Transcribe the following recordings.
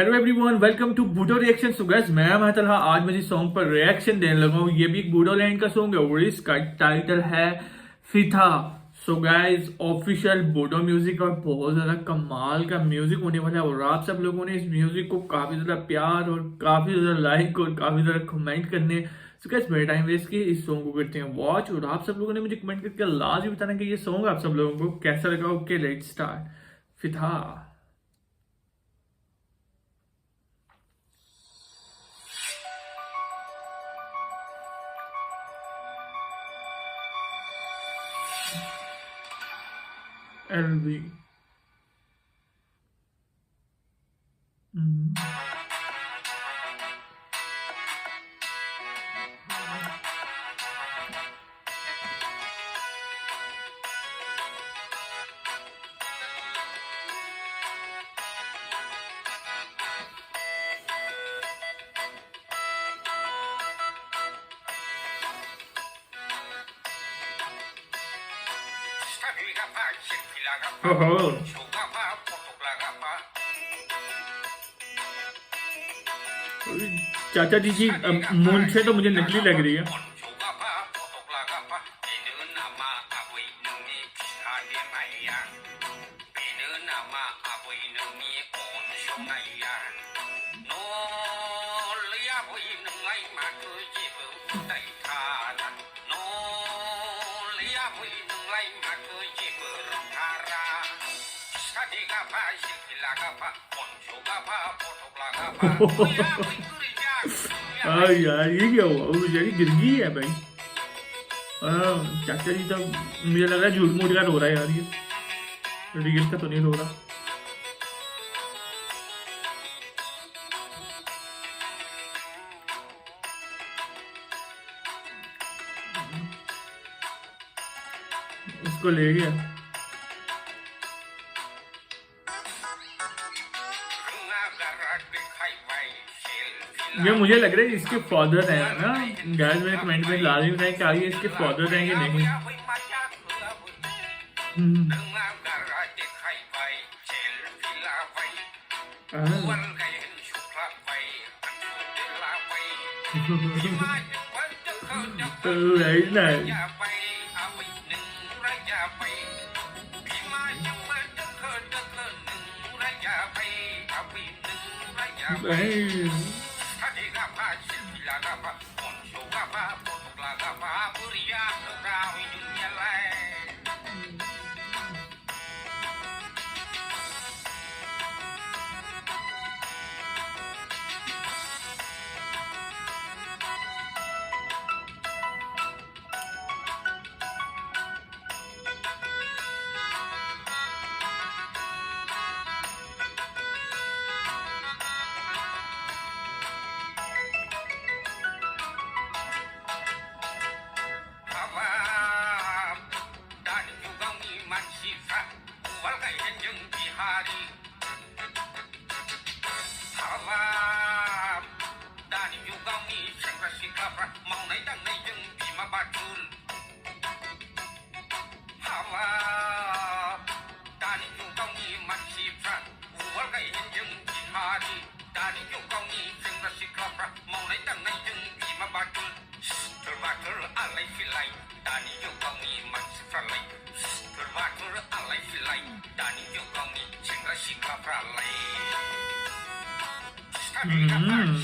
Hello everyone, welcome to बूडो reaction. So guys, मैं तलहा आज मैं इस सॉन्ग पर रिएक्शन देने लगा हूँ। ये भी एक बूडो लैंड का सॉन्ग है और इसका टाइटल है फिथा। सो गाइस, ऑफिशियल बूडो म्यूजिक और बहुत ज्यादा कमाल का म्यूजिक होने वाला है और आप सब लोगों ने इस म्यूजिक को काफी ज्यादा प्यार और काफी ज्यादा लाइक और काफी ज्यादा कमेंट करने। सो गाइस, मेरा टाइम वेस्ट किए इस सॉन्ग को करते हैं वॉच और आप सब लोगों ने मुझे कमेंट करके लाजमी बताना कि ये सॉन्ग आप सब लोगों को कैसा लगा। ओके, लेट्स स्टार्ट फिथा। एलवी। ओहो, चाचा जी की मूंछ से तो मुझे नकली लग रही है। यार ये क्या हुआ? वो बेचारी गिर गई है भाई। चाचा जी तो मुझे लग रहा है झूठ मूठ का रो रहा है यार, ये रियल का तो नहीं रो रहा। उसको ले गया। ये मुझे लग रहा है इसके फादर है ना। गाइस, मेरे कमेंट में लाजमी बताएं कि आगे इसके फादर हैं कि नहीं। Very nice.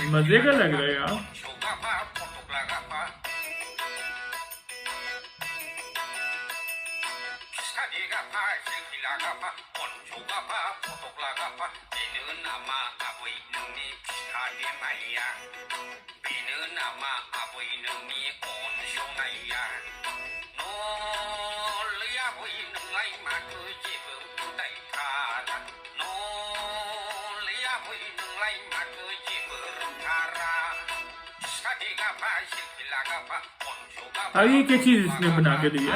मजे का लग रहा है यार। ये क्या चीज इसने बना के दी है?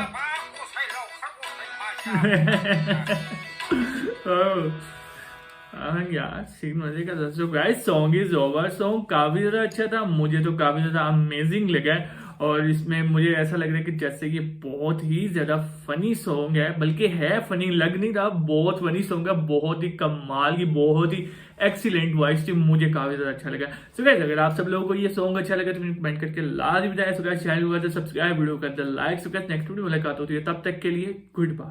यार सीन मजे का। दोस्तों guys, song is over. Song काफी ज्यादा अच्छा था, मुझे तो काफी ज्यादा अमेजिंग लगा है और इसमें मुझे ऐसा लग रहा है कि जैसे कि बहुत ही ज्यादा फनी सॉन्ग है, बल्कि है फनी, लग नहीं रहा, बहुत फनी सॉन्ग है, बहुत ही कमाल की, बहुत ही एक्सीलेंट वॉइस थी, मुझे काफी ज्यादा अच्छा लगा। सो गाइस अगर आप सब लोगों को ये सॉन्ग अच्छा लगा तो कमेंट करके लाजमी बताएं। सो गाइस चैनल को सब्सक्राइब, वीडियो को like. So guys next video मुलाकात होती है, तब तक के लिए गुड बाय।